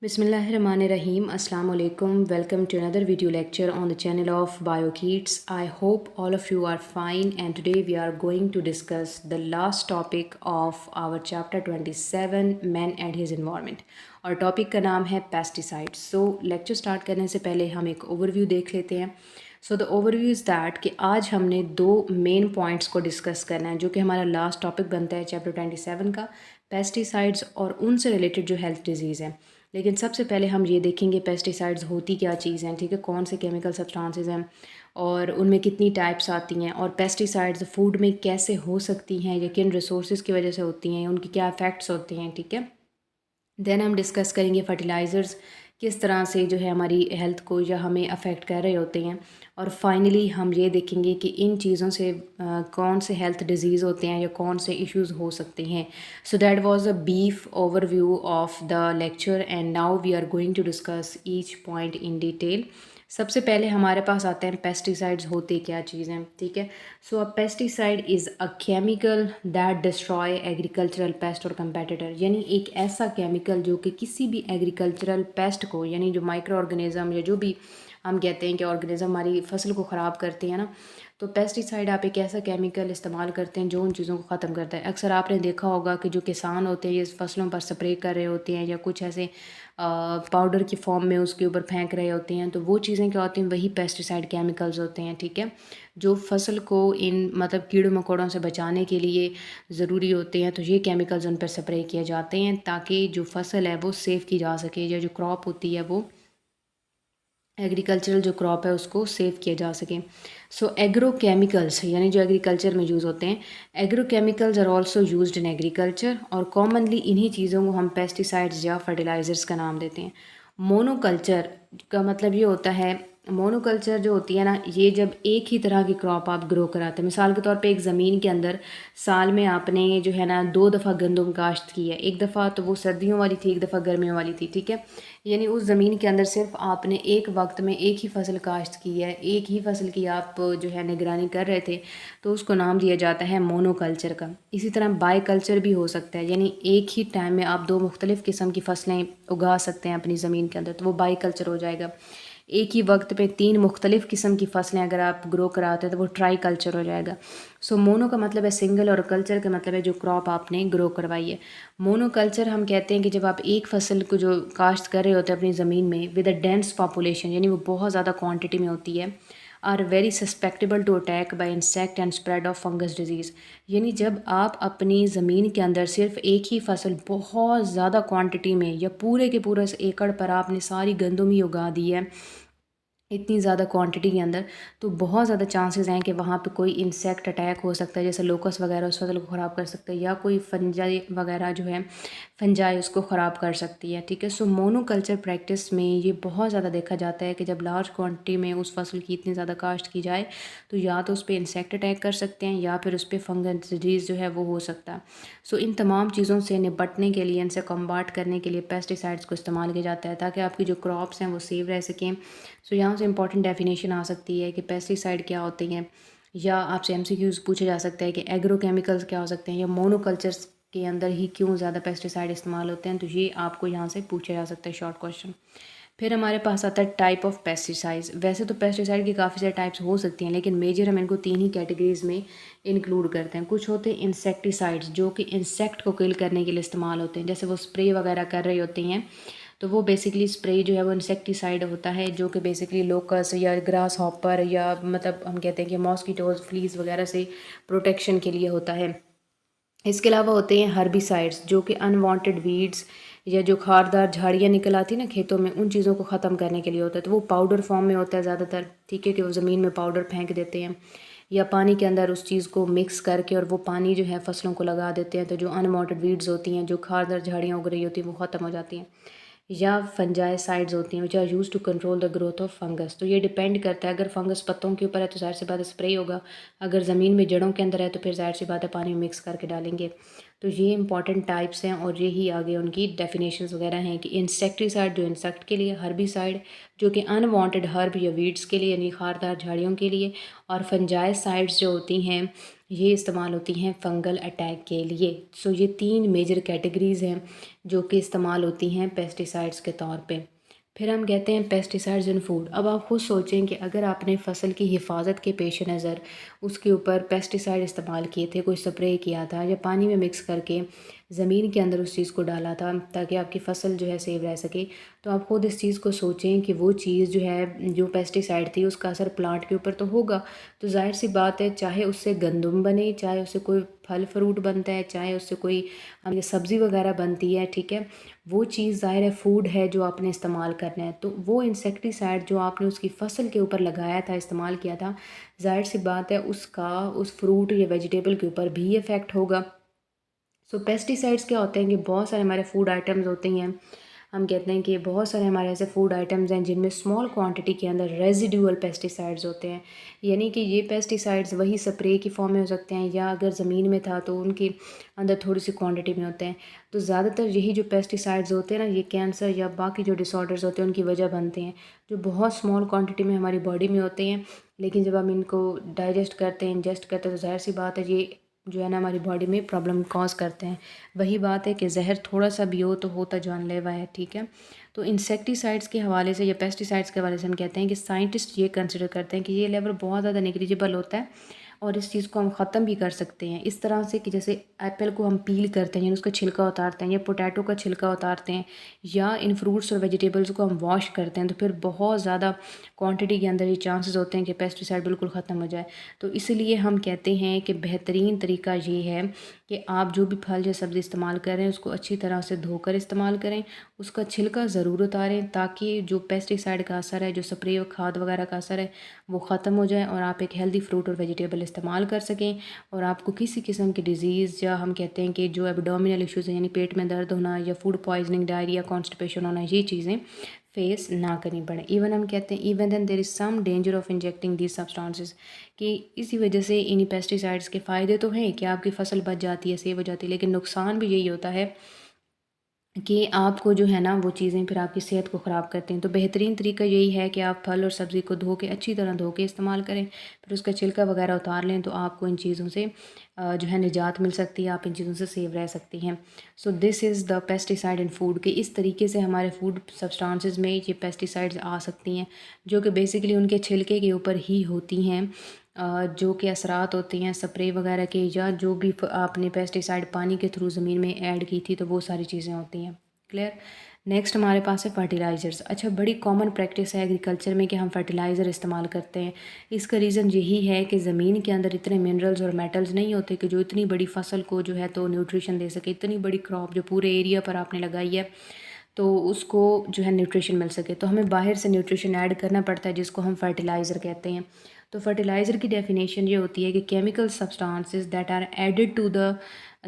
Bismillahirrahmanirrahim. Assalamu alaikum. Welcome to another video lecture on the channel of BioKids. I hope all of you are fine, and today we are going to discuss the last topic of our chapter 27, Man and His Environment. और topic का नाम है pesticides. सो lecture start करने से पहले हम एक overview देख लेते हैं. So the overview is that कि आज हमने दो मेन पॉइंट्स को डिस्कस करना है जो कि हमारा लास्ट टॉपिक बनता है चैप्टर 27 का, पेस्टिसाइड्स और उनसे रिलेटेड जो हेल्थ डिजीज़ हैं. लेकिन सबसे पहले हम ये देखेंगे पेस्टिसाइड्स होती क्या चीज़ हैं, ठीक है, कौन से केमिकल सब्सटेंसेस हैं और उनमें कितनी टाइप्स आती हैं, और पेस्टिसाइड्स फूड में कैसे हो सकती हैं या किन रिसोर्सेज की वजह से होती हैं, उनके क्या इफ़ेक्ट्स होते हैं, ठीक है. देन हम डिस्कस करेंगे फर्टिलाइज़र्स किस तरह से जो है हमारी हेल्थ को या हमें अफेक्ट कर रहे होते हैं. और फाइनली हम ये देखेंगे कि इन चीज़ों से कौन से हेल्थ डिजीज़ होते हैं या कौन से इश्यूज़ हो सकते हैं. सो दैट वाज अ बीफ overview of the lecture and now we are going to discuss each point in detail. सबसे पहले हमारे पास आते हैं पेस्टिसाइड्स होते क्या चीज़ हैं, ठीक है. So a pesticide is a chemical that destroy agricultural pest और कंपेटिटर, यानी एक ऐसा केमिकल जो कि किसी भी एग्रीकल्चरल पेस्ट को, यानी जो माइक्रो ऑर्गेनिज़म या जो भी हम कहते हैं कि ऑर्गेनिज़म हमारी फसल को ख़राब करते हैं ना, तो पेस्टिसाइड आप एक ऐसा केमिकल इस्तेमाल करते हैं जो उन चीज़ों को ख़त्म करता है. अक्सर आपने देखा होगा कि जो किसान होते हैं ये फसलों पर स्प्रे कर रहे होते हैं या कुछ ऐसे पाउडर की फॉर्म में उसके ऊपर फेंक रहे होते हैं, तो वो चीज़ें क्या होती हैं, वही पेस्टिसाइड केमिकल्स होते हैं, ठीक है, जो फसल को इन मतलब कीड़ों मकोड़ों से बचाने के लिए ज़रूरी होते हैं. तो ये केमिकल्स उन पर स्प्रे किए जाते हैं ताकि जो फसल है वो सेफ़ की जा सके, या जो क्रॉप होती है वो एग्रीकल्चरल जो क्रॉप है उसको सेव किया जा सके. सो एग्रो केमिकल्स यानी जो एग्रीकल्चर में यूज़ होते हैं, agro chemicals are also used in agriculture, और कॉमनली इन्हीं चीज़ों को हम पेस्टिसाइड्स या फर्टिलाइज़र्स का नाम देते हैं. मोनोकल्चर का मतलब ये होता है, मोनोकल्चर जो होती है ना, ये जब एक ही तरह की क्रॉप आप ग्रो कराते हैं. मिसाल के तौर पे एक ज़मीन के अंदर साल में आपने जो है ना 2 दफ़ा गंदम काश्त की है, एक दफ़ा तो वो सर्दियों वाली थी, एक दफ़ा गर्मियों वाली थी, ठीक है. यानी उस ज़मीन के अंदर सिर्फ आपने एक वक्त में एक ही फसल काश्त की है, एक ही फसल की आप जो है निगरानी कर रहे थे, तो उसको नाम दिया जाता है मोनोकल्चर का. इसी तरह बाई कल्चर भी हो सकता है, यानी एक ही टाइम में आप दो मुख्तलिफ़ किस्म की फसलें उगा सकते हैं अपनी ज़मीन के अंदर, तो वो बाई कल्चर हो जाएगा. एक ही वक्त पे 3 मुख्तलिफ़ किस्म की फ़सलें अगर आप ग्रो कराते हैं तो वो ट्राई कल्चर हो जाएगा. सो मोनो का मतलब है सिंगल, और कल्चर का मतलब है जो क्रॉप आपने ग्रो करवाई है. मोनो कल्चर हम कहते हैं कि जब आप एक फसल को जो काश्त कर रहे होते हैं अपनी ज़मीन में विद अ डेंस पॉपुलेशन, यानी वो बहुत ज़्यादा क्वांटिटी में होती है, are very susceptible to attack by insect and spread of fungus disease. यानी जब आप अपनी ज़मीन के अंदर सिर्फ एक ही फसल बहुत ज़्यादा क्वांटिटी में या पूरे के पूरे एकड़ पर आपने सारी गंदम ही उगा दी है इतनी ज़्यादा क्वांटिटी के अंदर, तो बहुत ज़्यादा चांसेस हैं कि वहाँ पे कोई इंसेक्ट अटैक हो सकता है, जैसे लोकस वगैरह उस फसल को ख़राब कर सकता है, या कोई फंजाई वगैरह जो है फंजाई उसको ख़राब कर सकती है, ठीक है. सो मोनोकल्चर प्रैक्टिस में ये बहुत ज़्यादा देखा जाता है कि जब लार्ज क्वांटिटी में उस फसल की इतनी ज़्यादा काश्त की जाए तो या तो उस पर इंसेक्ट अटैक कर सकते हैं या फिर उस पर फंगस डिजीज़ जो है वो हो सकता है. सो इन तमाम चीज़ों से निपटने के लिए, इनसे कम्बाट करने के लिए पेस्टिसाइड्स को इस्तेमाल किया जाता है ताकि आपकी जो क्रॉप्स हैं वो सेव रह सकें. सो यहाँ से इंपॉर्टेंट डेफिनेशन आ सकती है कि पेस्टिसाइड क्या होते हैं, या आपसे एमसीक्यूज़ पूछा जा सकता है कि एग्रो केमिकल्स क्या हो सकते हैं, या मोनोकल्चर्स के अंदर ही क्यों ज़्यादा पेस्टिसाइड इस्तेमाल होते हैं. तो ये आपको यहाँ से पूछा जा सकता है शॉर्ट क्वेश्चन. फिर हमारे पास आता है टाइप ऑफ पेस्टिसाइड्स. वैसे तो पेस्टिसाइड की काफ़ी सारे टाइप्स हो सकती हैं, लेकिन मेजर हम इनको 3 ही कैटेगरीज में इंक्लूड करते हैं. कुछ होते हैं इंसेक्टिसाइड्स जो कि इंसेक्ट को किल करने के लिए इस्तेमाल होते हैं, जैसे वो स्प्रे वगैरह कर रहे होते हैं, तो वो बेसिकली स्प्रे जो है वो इंसेक्टिसाइड होता है जो कि बेसिकली लोकस या ग्रास हॉपर या मतलब हम कहते हैं कि मॉस्किटोज फ्लीज वगैरह से प्रोटेक्शन के लिए होता है. इसके अलावा होते हैं हर्बिसाइड्स जो कि अनवांटेड वीड्स या जो खारदार झाड़ियाँ निकल आती हैं ना खेतों में, उन चीज़ों को ख़त्म करने के लिए होता है. तो वो पाउडर फॉर्म में होता है ज़्यादातर, ठीक है, कि वो ज़मीन में पाउडर फेंक देते हैं या पानी के अंदर उस चीज़ को मिक्स करके, और वो पानी जो है फसलों को लगा देते हैं, तो जो अनवांटेड वीड्स होती हैं, जो खारदार झाड़ियाँ उग रही होती हैं, वो ख़त्म हो जाती हैं. या फंजाइसाइड्स होती हैं which are use to control the growth of fungus. तो ये डिपेंड करता है, अगर फंगस पत्तों के ऊपर है तो ज़ाहिर सी बात है स्प्रे होगा, अगर ज़मीन में जड़ों के अंदर है तो फिर ज़ाहिर सी बात है पानी में मिक्स करके डालेंगे. तो ये इंपॉर्टेंट टाइप्स हैं, और यही आगे उनकी डेफिनेशंस वगैरह हैं कि इंसेक्टिसाइड जो इंसेक्ट के लिए, हर्बिसाइड जो कि अनवांटेड हर्ब या वीड्स के लिए यानी खारदार झाड़ियों के लिए, और फंजाइसाइड्स जो होती हैं ये इस्तेमाल होती हैं फंगल अटैक के लिए। सो ये 3 मेजर कैटेगरीज़ हैं जो कि इस्तेमाल होती हैं पेस्टिसाइड्स के तौर पे। फिर हम कहते हैं पेस्टिसाइड्स इन फूड। अब आप खुद सोचें कि अगर आपने फ़सल की हिफाजत के पेश नज़र उसके ऊपर पेस्टिसाइड इस्तेमाल किए थे, कोई स्प्रे किया था या पानी में मिक्स करके ज़मीन के अंदर उस चीज़ को डाला था ताकि आपकी फ़सल जो है सेव रह सके, तो आप खुद इस चीज़ को सोचें कि वो चीज़ जो है, जो पेस्टिसाइड थी, उसका असर प्लांट के ऊपर तो होगा। तो ज़ाहिर सी बात है, चाहे उससे गंदम बने, चाहे उससे कोई फल फ्रूट बनता है, चाहे उससे कोई ये सब्ज़ी वगैरह बनती है, ठीक है, वो चीज़ ज़ाहिर है फूड है जो आपने इस्तेमाल करना है। तो वो इंसेक्टिसाइड जो आपने उसकी फ़सल के ऊपर लगाया था, इस्तेमाल किया था, ज़ाहिर सी बात है उसका उस फ्रूट या वेजिटेबल के ऊपर भी इफ़ेक्ट होगा। सो पेस्टिसाइड्स क्या होते हैं कि बहुत सारे हमारे फूड आइटम्स होते हैं, हम कहते हैं कि बहुत सारे हमारे ऐसे फूड आइटम्स हैं जिनमें स्मॉल क्वांटिटी के अंदर रेजिडुअल पेस्टिसाइड्स होते हैं। यानी कि ये पेस्टिसाइड्स वही स्प्रे की फॉर्म में हो सकते हैं या अगर ज़मीन में था तो उनके अंदर थोड़ी सी क्वांटिटी में होते हैं। तो ज़्यादातर यही जो पेस्टिसाइड्स होते हैं ना, ये कैंसर या बाकी जो डिसऑर्डर्स होते हैं उनकी वजह बनते हैं, जो बहुत स्मॉल क्वान्टिटी में हमारी बॉडी में होते हैं। लेकिन जब हम इनको डाइजेस्ट करते हैं, इंजेस्ट करते हैं, तो ज़ाहिर सी बात है ये जो है ना हमारी बॉडी में प्रॉब्लम कॉज करते हैं। वही बात है कि जहर थोड़ा सा भी हो तो होता जानलेवा है, ठीक है। तो इंसेक्टिसाइड्स के हवाले से या पेस्टिसाइड्स के हवाले से हम कहते हैं कि साइंटिस्ट ये कंसिडर करते हैं कि ये लेवल बहुत ज़्यादा नेग्लिजिबल होता है और इस चीज़ को हम ख़त्म भी कर सकते हैं इस तरह से कि जैसे एप्पल को हम पील करते हैं यानी उसका छिलका उतारते हैं, या पोटैटो का छिलका उतारते हैं, या इन फ्रूट्स और वेजिटेबल्स को हम वॉश करते हैं, तो फिर बहुत ज़्यादा क्वांटिटी के अंदर ये चांसेस होते हैं कि पेस्टिसाइड बिल्कुल ख़त्म हो जाए। तो इसलिए हम कहते हैं कि बेहतरीन तरीका ये है कि आप जो भी फल या सब्ज़ी इस्तेमाल कर रहे हैं उसको अच्छी तरह से धोकर इस्तेमाल करें, उसका छिलका ज़रूर उतारें ताकि जो पेस्टिसाइड का असर है, जो स्प्रे और खाद वगैरह का असर है, वो ख़त्म हो जाए और आप एक हेल्दी फ्रूट और वेजिटेबल इस्तेमाल कर सकें और आपको किसी किस्म की डिज़ीज़ या हम कहते हैं कि जो एब्डोमिनल इश्यूज़ हैं यानी पेट में दर्द होना या फूड पॉइजनिंग, डायरिया, कॉन्स्टिपेशन होना, ये चीज़ें फेस ना करनी पड़े। इवन हम कहते हैं even then there is some danger of injecting these substances, कि इसी वजह से इन पेस्टिसाइड्स के फ़ायदे तो हैं कि आपकी फ़सल बच जाती है, सेव हो जाती है, लेकिन नुकसान भी यही होता है कि आपको जो है ना वो चीज़ें फिर आपकी सेहत को ख़राब करती हैं। तो बेहतरीन तरीका यही है कि आप फल और सब्ज़ी को धो के अच्छी तरह धो के इस्तेमाल करें, फिर उसका छिलका वगैरह उतार लें, तो आपको इन चीज़ों से जो है निजात मिल सकती है, आप इन चीज़ों से सेव रह सकती हैं। So this is the pesticide in food, कि इस तरीके से हमारे फूड सब्सटेंसेस में ये पेस्टिसाइड्स आ सकती हैं, जो कि बेसिकली उनके छिलके के ऊपर ही होती हैं। जो कि असरात होते हैं स्प्रे वगैरह के, या जो भी आपने पेस्टिसाइड पानी के थ्रू ज़मीन में ऐड की थी, तो वो सारी चीज़ें होती हैं। क्लियर। नेक्स्ट हमारे पास है फर्टिलाइज़र्स। अच्छा, बड़ी कॉमन प्रैक्टिस है एग्रीकल्चर में कि हम फर्टिलाइज़र इस्तेमाल करते हैं। इसका रीज़न यही है कि ज़मीन के अंदर इतने मिनरल्स और मेटल्स नहीं होते कि जो इतनी बड़ी फसल को जो है तो न्यूट्रिशन दे सके, इतनी बड़ी क्रॉप जो पूरे एरिया पर आपने लगाई है तो उसको जो है न्यूट्रिशन मिल सके, तो हमें बाहर से न्यूट्रिशन ऐड करना पड़ता है जिसको हम फर्टिलाइज़र कहते हैं। तो फर्टिलाइज़र की डेफिनेशन ये होती है कि chemical substances that are added to the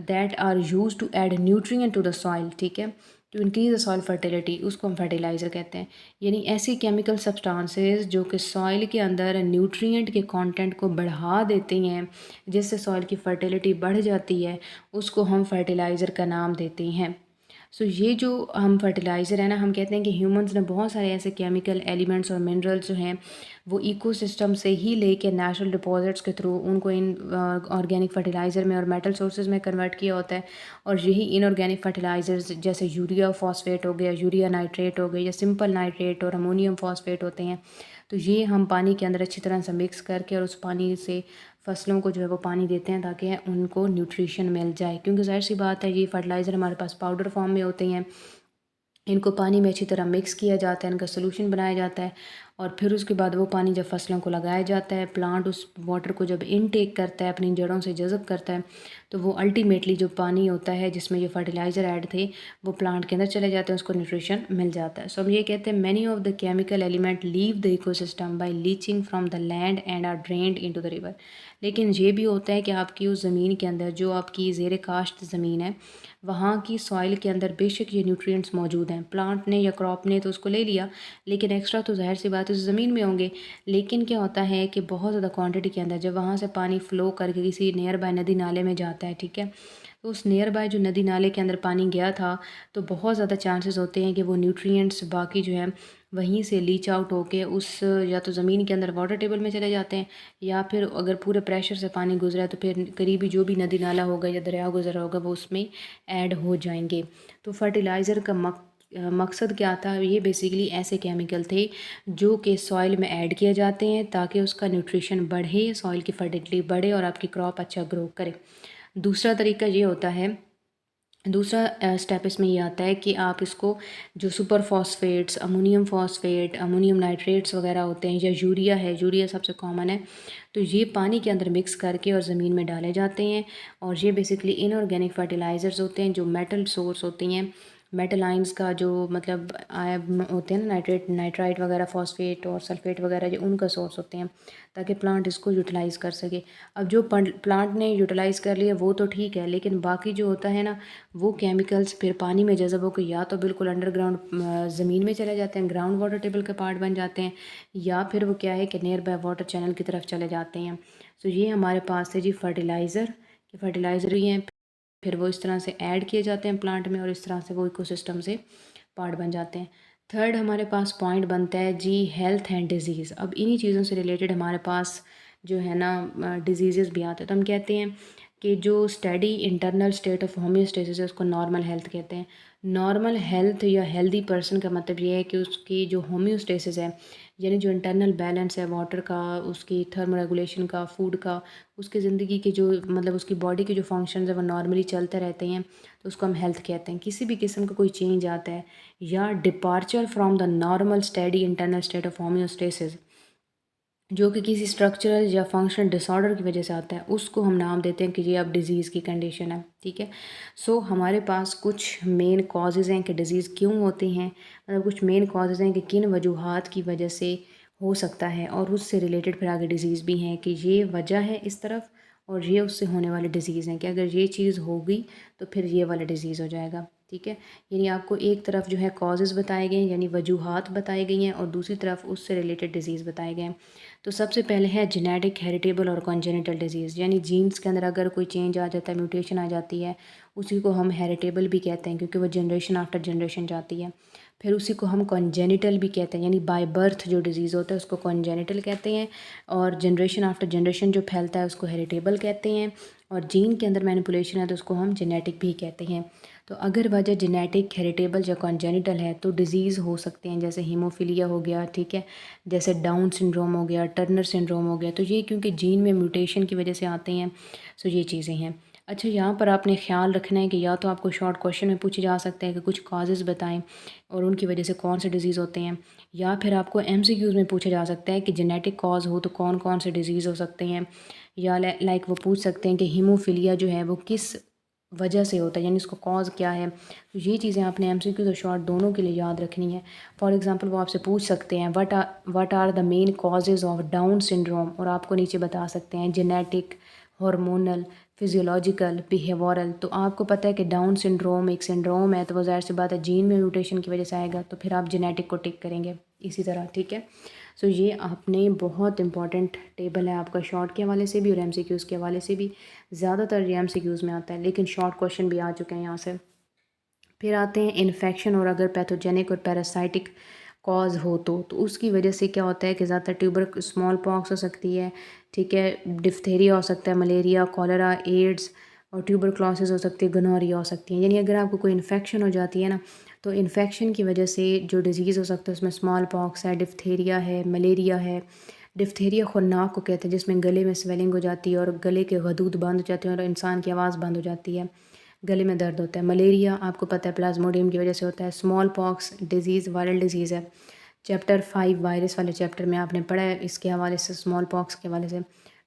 that are use to add nutrient to the soil, ठीक है, to increase the soil fertility, उसको हम फर्टिलाइज़र कहते हैं। यानी ऐसी केमिकल सब्सटेंसेस जो कि सॉइल के अंदर न्यूट्रिएंट के कंटेंट को बढ़ा देती हैं, जिससे सॉइल की फर्टिलिटी बढ़ जाती है, उसको हम फर्टिलाइज़र का नाम देते हैं। सो ये जो हम फर्टिलाइज़र है ना, हम कहते हैं कि ह्यूमंस ने बहुत सारे ऐसे केमिकल एलिमेंट्स और मिनरल्स जो हैं वो इकोसिस्टम से ही लेके नेचुरल डिपॉजिट्स के थ्रू उनको इन ऑर्गेनिक फर्टिलाइज़र में और मेटल सोर्सेज में कन्वर्ट किया होता है। और यही इनऑर्गेनिक फर्टिलाइज़र्स जैसे यूरिया फॉस्फेट हो गया, यूरिया नाइट्रेट हो गया, या सिंपल नाइट्रेट और अमोनियम फॉस्फेट होते हैं। तो ये हम पानी के अंदर अच्छी तरह से मिक्स करके और उस पानी से फसलों को जो है वो पानी देते हैं ताकि उनको न्यूट्रिशन मिल जाए, क्योंकि ज़ाहिर सी बात है ये फर्टिलाइज़र हमारे पास पाउडर फॉर्म में होते हैं। इनको पानी में अच्छी तरह मिक्स किया जाता है, इनका सॉल्यूशन बनाया जाता है और फिर उसके बाद वो पानी जब फसलों को लगाया जाता है, प्लांट उस वाटर को जब इनटेक करता है, अपनी जड़ों से जज़ब करता है, तो वो अल्टीमेटली जो पानी होता है जिसमें ये फर्टिलाइज़र ऐड थे वो प्लांट के अंदर चले जाते हैं, उसको न्यूट्रिशन मिल जाता है। सो हम ये कहते हैं many of the chemical element leave the ecosystem by leaching from the land and are drained into the river. लेकिन ये भी होता है कि आपकी उस ज़मीन के अंदर जो आपकी ज़ेर काश्त ज़मीन है, वहाँ की सॉइल के अंदर बेशक ये न्यूट्रिएंट्स मौजूद हैं, प्लांट ने या क्रॉप ने तो उसको ले लिया, लेकिन एक्स्ट्रा तो ज़ाहिर सी बात है उस ज़मीन में होंगे। लेकिन क्या होता है कि बहुत ज़्यादा क्वांटिटी के अंदर जब वहाँ से पानी फ़्लो करके किसी नियर बाय नदी नाले में जाता है, ठीक है, तो उस नियर बाय जो नदी नाले के अंदर पानी गया था, तो बहुत ज़्यादा चांसेस होते हैं कि वो न्यूट्रिएंट्स बाकी जो है वहीं से लीच आउट होके उस या तो ज़मीन के अंदर वाटर टेबल में चले जाते हैं, या फिर अगर पूरे प्रेशर से पानी गुजरा है तो फिर करीबी जो भी नदी नाला होगा या दरिया गुजरा होगा वो उसमें ऐड हो जाएंगे। तो फर्टिलाइज़र का मकसद क्या था, ये बेसिकली ऐसे केमिकल थे जो कि सॉइल में ऐड किए जाते हैं ताकि उसका न्यूट्रिशन बढ़े, सॉइल की फर्टिलिटी बढ़े और आपकी क्रॉप अच्छा ग्रो करे। दूसरा तरीका ये होता है, दूसरा स्टेप इसमें ये आता है कि आप इसको जो super phosphates, ammonium phosphate, ammonium nitrates वगैरह होते हैं, या यूरिया है, यूरिया सबसे कॉमन है, तो ये पानी के अंदर मिक्स करके और ज़मीन में डाले जाते हैं। और ये बेसिकली इनऑर्गेनिक फर्टिलाइज़र्स होते हैं जो मेटल सोर्स होती हैं, मेटल आयंस का जो मतलब होते हैं ना, नाइट्राइट वगैरह, फॉस्फेट और सल्फेट वगैरह, ये उनका सोर्स होते हैं ताकि प्लांट इसको यूटिलाइज़ कर सके। अब जो प्लांट ने यूटिलाइज़ कर लिया वो तो ठीक है, लेकिन बाकी जो होता है ना, वो केमिकल्स फिर पानी में जज़ब होकर या तो बिल्कुल अंडरग्राउंड ज़मीन में चले जाते हैं, ग्राउंड वाटर टेबल के पार्ट बन जाते हैं, या फिर वो क्या है कि नियर बाय वाटर चैनल की तरफ चले जाते हैं। सो ये हमारे पास है जी फर्टिलाइज़र, कि फर्टिलाइज़र ही हैं, फिर वो इस तरह से ऐड किए जाते हैं प्लांट में और इस तरह से वो इकोसिस्टम से पार्ट बन जाते हैं। थर्ड हमारे पास पॉइंट बनता है जी हेल्थ एंड डिजीज़। अब इन्हीं चीज़ों से रिलेटेड हमारे पास जो है ना डिजीज़ भी आते हैं। तो हम कहते हैं कि जो study internal state of homeostasis है उसको नॉर्मल हेल्थ कहते हैं। नॉर्मल हेल्थ या हेल्दी पर्सन का मतलब ये है कि उसकी जो होम्योस्टेसिस है, यानी जो इंटरनल बैलेंस है वाटर का, उसकी थर्मो रेगुलेशन का, फूड का, उसकी ज़िंदगी के जो मतलब उसकी बॉडी के जो फंक्शंस है वो नॉर्मली चलते रहते हैं, तो उसको हम हेल्थ कहते हैं। किसी भी किस्म का कोई चेंज आता है या departure from the normal study internal state of homeostasis, जो कि किसी स्ट्रक्चरल या फंक्शनल डिसऑर्डर की वजह से आता है, उसको हम नाम देते हैं कि ये अब डिज़ीज़ की कंडीशन है। ठीक है। सो हमारे पास कुछ मेन कॉजेज़ हैं कि डिज़ीज़ क्यों होती हैं, मतलब कुछ मेन कॉजेज़ हैं कि किन वजूहात की वजह से हो सकता है, और उससे रिलेटेड फिर आगे डिज़ीज़ भी हैं कि ये वजह है इस तरफ और ये उससे होने वाली डिज़ीज़ हैं कि अगर ये चीज़ होगी तो फिर ये वाला डिज़ीज़ हो जाएगा। ठीक है। यानी आपको एक तरफ जो है कॉजेज़ बताए गए हैं, यानी वजूहात बताई गई हैं, और दूसरी तरफ उससे रिलेटेड डिज़ीज़ बताए गए हैं। तो सबसे पहले है जेनेटिक, हेरिटेबल और कॉन्जेनिटल डिजीज़, यानी जीन्स के अंदर अगर कोई चेंज आ जाता है, म्यूटेशन आ जाती है, उसी को हम हेरिटेबल भी कहते हैं क्योंकि वो जनरेशन आफ्टर जनरेशन जाती है। फिर उसी को हम कॉन्जेनिटल भी कहते हैं, यानी बाय बर्थ जो डिज़ीज़ होता है उसको कॉन्जेनिटल कहते हैं, और जनरेशन आफ्टर जनरेशन जो फैलता है उसको हेरिटेबल कहते हैं, और जीन के अंदर मैनिपुलेशन है तो उसको हम जेनेटिक भी कहते हैं। तो अगर वजह जेनेटिक, हेरिटेबल या कॉन्जेनिटल है तो डिज़ीज़ हो सकते हैं, जैसे हीमोफीलिया हो गया, ठीक है, जैसे डाउन सिंड्रोम हो गया, टर्नर सिंड्रोम हो गया, तो ये क्योंकि जीन में म्यूटेशन की वजह से आते हैं। सो ये चीज़ें हैं। अच्छा, यहाँ पर आपने ख्याल रखना है कि या तो आपको शॉर्ट क्वेश्चन में पूछे जा सकते हैं कि कुछ कॉजेज़ बताएं और उनकी वजह से कौन से डिज़ीज़ होते हैं, या फिर आपको एमसीक्यूज़ में पूछा जा सकता है कि जेनेटिक कॉज हो तो कौन कौन से डिज़ीज़ हो सकते हैं, या लाइक वो पूछ सकते हैं कि हीमोफीलिया जो है वो किस वजह से होता है, यानी उसको कॉज क्या है। तो ये चीज़ें आपने एमसीक्यूज़ और शॉर्ट दोनों के लिए याद रखनी है। फॉर एग्जांपल वो आपसे पूछ सकते हैं what are the main causes of Down syndrome, और आपको नीचे बता सकते हैं जेनेटिक, हार्मोनल, फिजियोलॉजिकल, बिहेवियरल। तो आपको पता है कि डाउन सिंड्रोम एक सिंड्रोम है, तो वो ज़ाहिर सी बात है जीन में म्यूटेशन की वजह से आएगा, तो फिर आप जेनेटिक को टिक करेंगे इसी तरह। ठीक है। सो ये आपने बहुत इंपॉर्टेंट टेबल है आपका, शॉर्ट के हवाले से भी और एमसीक्यूज़ के हवाले से भी। ज़्यादातर ये एमसीक्यूज़ में आता है, लेकिन शॉर्ट क्वेश्चन भी आ चुके हैं यहाँ से। फिर आते हैं इन्फेक्शन, और अगर पैथोजेनिक और पैरासाइटिक कॉज हो तो उसकी वजह से क्या होता है कि ज़्यादातर ट्यूबर स्मॉल पॉक्स हो सकती है, ठीक है, डिफ्थेरिया हो सकता है, मलेरिया, कॉलरा, एड्स, और ट्यूबर क्लॉसिस हो सकती है, गनोरिया हो सकती है। यानी अगर आपको कोई इन्फेक्शन हो जाती है ना, तो इन्फेक्शन की वजह से जो डिज़ीज़ हो सकता है उसमें स्मॉल पॉक्स है, डिफ्थेरिया है, मलेरिया है। डिफ्थेरिया खुन्नाक को कहते हैं, जिसमें गले में स्वेलिंग हो जाती है और गले के गदूद बंद हो जाते हैं और इंसान की आवाज़ बंद हो जाती है, गले में दर्द होता है। मलेरिया आपको पता है प्लाज्मोडियम की वजह से होता है। Small pox disease viral disease है, चैप्टर 5 वायरस वाले चैप्टर में आपने पढ़ा है इसके हवाले से, स्मॉल पॉक्स के हवाले से।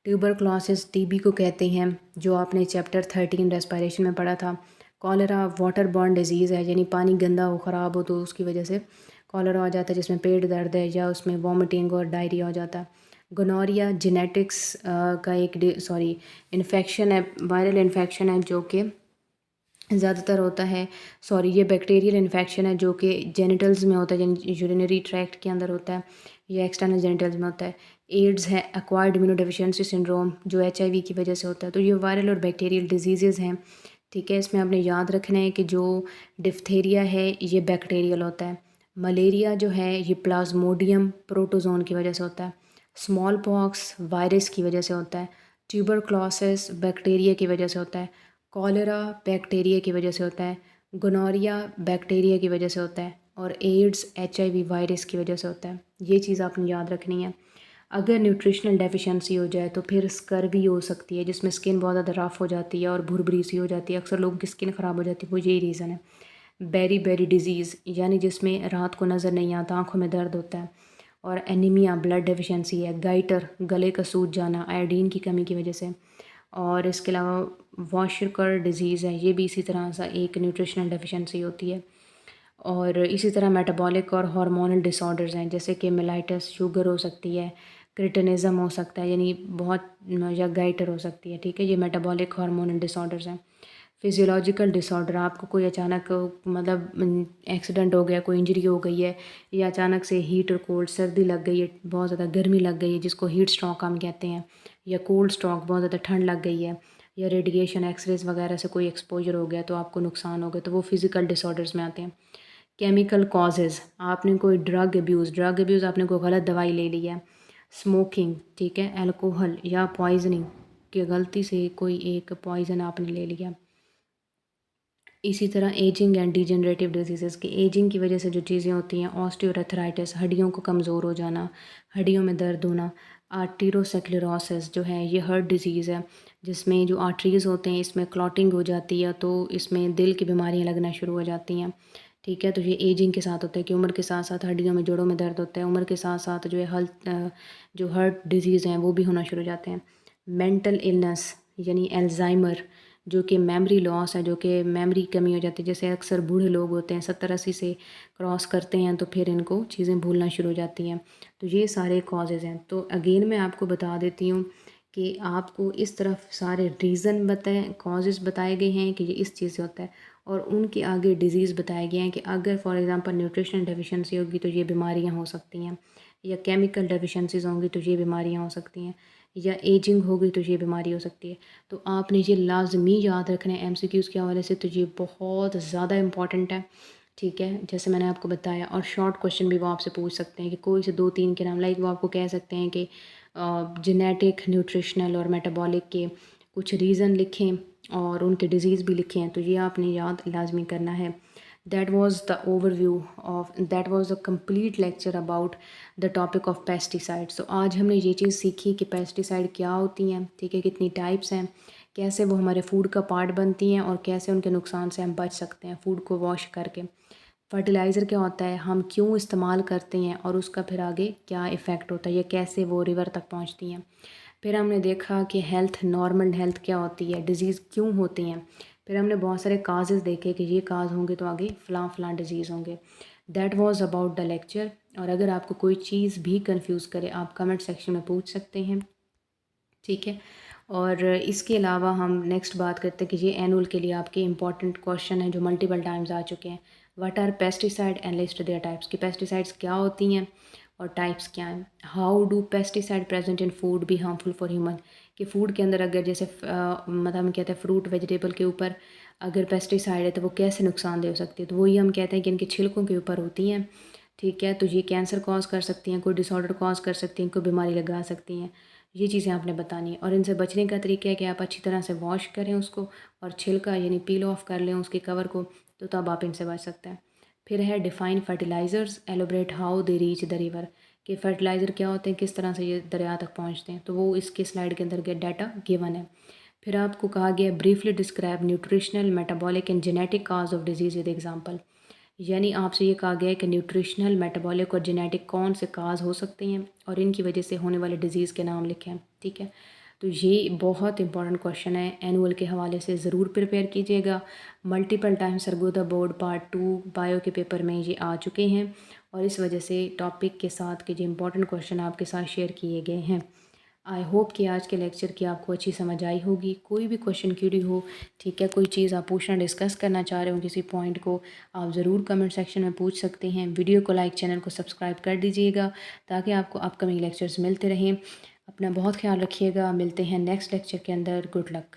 ट्यूबरक्लोसिस टीबी को कहते हैं, जो आपने चैप्टर 13 रेस्पिरेशन में पढ़ा था। कॉलरा वाटर बॉर्न डिजीज़ है, यानी पानी गंदा हो, ख़राब हो, तो उसकी वजह से कॉलरा हो जाता है, जिसमें पेट दर्द है या उसमें वॉमिटिंग और डायरिया हो जाता है। गोनोरिया जेनेटिक्स का एक इन्फेक्शन है, वायरल इन्फेक्शन है जो कि ज़्यादातर होता है, ये बैक्टीरियल इन्फेक्शन है जो कि जेनिटल्स में होता है, यानी यूरिनरी ट्रैक्ट के अंदर होता है या एक्सटर्नल जेनिटल्स में होता है। एड्स है एक्वायर्ड इम्यूनोडेफिशिएंसी सिंड्रोम, जो एचआईवी की वजह से होता है। तो ये वायरल और बैक्टीरियल डिजीज़ हैं ठीक है। इसमें आपने याद रखना है कि जो डिप्थेरिया है ये बैक्टीरियल होता है, मलेरिया जो है ये प्लाज्मोडियम प्रोटोजोन की वजह से होता है, स्मॉल पॉक्स वायरस की वजह से होता है, ट्यूबरक्लोसिस बैक्टीरिया की वजह से होता है, कॉलेरा बैक्टीरिया की वजह से होता है, गोनोरिया बैक्टीरिया की वजह से होता है, और एड्स HIV वायरस की वजह से होता है। ये चीज़ आपने याद रखनी है। अगर न्यूट्रिशनल डेफिशिएंसी हो जाए तो फिर स्कर्वी हो सकती है, जिसमें स्किन बहुत ज़्यादा रफ़ हो जाती है और भुरभुरी सी हो जाती है। अक्सर लोगों की स्किन ख़राब हो जाती है, वो यही रीज़न है। बेरी बेरी डिज़ीज़ यानी जिसमें रात को नज़र नहीं आता, आँखों में दर्द होता है, और एनीमिया ब्लड डेफिशिएंसी है, गाइटर गले का सूज जाना आयोडीन की कमी की वजह से, और इसके अलावा वॉशरकर डिज़ीज़ है, ये भी इसी तरह सा एक न्यूट्रिशनल डेफिशिएंसी होती है। और इसी तरह मेटाबॉलिक और हार्मोनल डिसऑर्डर्स हैं, जैसे कि मेलाइटस शुगर हो सकती है, क्रिटिनिज़म हो सकता है, यानी बहुत, या गाइटर हो सकती है। ठीक है, ये मेटाबॉलिक हार्मोनल डिसऑर्डर्स हैं। फिजियोलॉजिकल डिसऑर्डर, आपको कोई अचानक मतलब एक्सीडेंट हो गया, कोई इंजरी हो गई है, या अचानक से हीट और कोल्ड, सर्दी लग गई है, बहुत ज़्यादा गर्मी लग गई है जिसको हीट स्ट्रोक हम कहते हैं, या कोल्ड स्ट्रोक बहुत ज़्यादा ठंड लग गई है, या रेडिएशन एक्सरेज वगैरह से कोई एक्सपोजर हो गया तो आपको नुकसान हो गया, तो वो फिज़िकल डिसऑर्डर्स में आते हैं। केमिकल कॉजेज़, आपने कोई ड्रग अब्यूज़ आपने कोई गलत दवाई ले ली है, स्मोकिंग, ठीक है, अल्कोहल या पॉइजनिंग कि गलती से कोई एक पॉइज़न आपने ले लिया। इसी तरह एजिंग एंड डिजेनरेटिव डिजीज़ेज़ की एजिंग की वजह से जो चीज़ें होती हैं, ऑस्टियोआर्थराइटिस हड्डियों को कमज़ोर हो जाना, हड्डियों में दर्द होना, आर्टेरोस्क्लेरोसिस जो है ये हार्ट डिज़ीज़ है, जिसमें जो आर्टरीज़ होते हैं इसमें क्लॉटिंग हो जाती है, तो इसमें दिल की बीमारियां लगना शुरू हो जाती हैं। ठीक है, तो ये एजिंग के साथ होता है कि उम्र के साथ साथ हड्डियों में जोड़ों में दर्द होता है, उम्र के साथ साथ जो है जो हार्ट डिज़ीज़ हैं वो भी होना शुरू हो जाते हैं। मेंटल इलनेस यानी अल्ज़ाइमर, जो कि मेमोरी लॉस है, जो कि मेमोरी कमी हो जाती है, जैसे अक्सर बूढ़े लोग होते हैं 70-80 से क्रॉस करते हैं तो फिर इनको चीज़ें भूलना शुरू हो जाती हैं। तो ये सारे कॉजेज़ हैं। तो अगेन मैं आपको बता देती हूँ कि आपको इस तरफ सारे रीज़न बताए, कॉजेज़ बताए गए हैं कि ये इस चीज़ से होता है, और उनके आगे डिज़ीज़ बताए गए हैं कि अगर फॉर एग्ज़ाम्पल न्यूट्रिशनल डेफिशिएंसी होगी तो ये बीमारियाँ हो सकती हैं, या केमिकल डेफिशिएंसीज़ होंगी तो ये बीमारियाँ हो सकती हैं, या एजिंग होगी तो ये बीमारी हो सकती है। तो आपने ये लाज़मी याद रखना है MCQs के हवाले से, तो ये बहुत ज़्यादा इम्पॉर्टेंट है। ठीक है, जैसे मैंने आपको बताया, और शॉर्ट क्वेश्चन भी वो आपसे पूछ सकते हैं कि कोई से 2-3 के नाम, लाइक वो आपको कह सकते हैं कि जेनेटिक, न्यूट्रिशनल और मेटाबॉलिक के कुछ रीज़न लिखें और उनके डिज़ीज़ भी लिखें, तो ये आपने याद लाजमी करना है। That was the complete lecture about the topic of pesticides. तो आज हमने ये चीज़ सीखी कि पेस्टिसाइड क्या होती हैं, ठीक है, कितनी टाइप्स हैं, कैसे वो हमारे फूड का पार्ट बनती हैं, और कैसे उनके नुकसान से हम बच सकते हैं फूड को वॉश करके। फर्टिलाइज़र क्या होता है, हम क्यों इस्तेमाल करते हैं, और उसका फिर आगे क्या इफ़ेक्ट होता है, या कैसे वो रिवर तक पहुंचती हैं। फिर हमने देखा कि हेल्थ, नॉर्मल हेल्थ क्या होती है, डिज़ीज़ क्यों होती हैं। फिर हमने बहुत सारे काजेज़ देखे कि ये काज होंगे तो आगे फ़लाँ फ़लाँ डिज़ीज़ होंगे। That was about the lecture. और अगर आपको कोई चीज़ भी कंफ्यूज करे आप कमेंट सेक्शन में पूछ सकते हैं, ठीक है। और इसके अलावा हम नेक्स्ट बात करते हैं कि ये एनुअल के लिए आपके इंपॉर्टेंट क्वेश्चन हैं जो मल्टीपल टाइम्स आ चुके हैं। What are pesticide and list their types, कि पेस्टिसाइड्स क्या होती हैं और टाइप्स क्या हैं। How do pesticide present in food be harmful for human, कि फ़ूड के अंदर अगर जैसे मतलब हम कहते हैं फ्रूट वेजिटेबल के ऊपर अगर पेस्टिसाइड है तो वो कैसे नुकसानदेह हो सकती है। तो वही हम कहते हैं कि इनके छिलकों के ऊपर होती हैं, ठीक है। तो ये कैंसर कॉज कर सकती हैं, कोई डिसऑर्डर कॉज कर सकती हैं, कोई बीमारी लगा सकती हैं। ये चीज़ें आपने बतानी है, और इनसे बचने का तरीका है कि आप अच्छी तरह से वॉश करें उसको, और छिलका यानी पील ऑफ कर लें उसके कवर को, तो तब आप इनसे बच सकते हैं। फिर है define fertilizers, elaborate how they reach the river, कि फ़र्टिलाइज़र क्या होते हैं, किस तरह से ये दरिया तक पहुँचते हैं, तो वो इसके स्लाइड के अंदर डाटा गिवन है। फिर आपको कहा गया briefly describe nutritional, metabolic and genetic cause of disease with example, यानी आपसे ये कहा गया है कि न्यूट्रिशनल, मेटाबॉलिक और जेनेटिक कौन से काज हो सकते हैं और इनकी वजह से होने वाले डिज़ीज़ के नाम लिखें, ठीक है। तो ये बहुत इंपॉर्टेंट क्वेश्चन है, एनुअल के हवाले से ज़रूर प्रिपेयर कीजिएगा। Multiple time Sargodha board part 2 bio के पेपर में ये आ चुके हैं, और इस वजह से टॉपिक के साथ के जो इंपॉर्टेंट क्वेश्चन आपके साथ शेयर किए गए हैं। आई होप कि आज के लेक्चर की आपको अच्छी समझ आई होगी। कोई भी क्वेश्चन क्यूरी हो, ठीक है, कोई चीज़ आप पूछना, डिस्कस करना चाह रहे हो किसी पॉइंट को, आप ज़रूर कमेंट सेक्शन में पूछ सकते हैं। वीडियो को लाइक, चैनल को सब्सक्राइब कर दीजिएगा ताकि आपको अपकमिंग लेक्चर्स मिलते रहें। अपना बहुत ख्याल रखिएगा, मिलते हैं नेक्स्ट लेक्चर के अंदर। Good luck.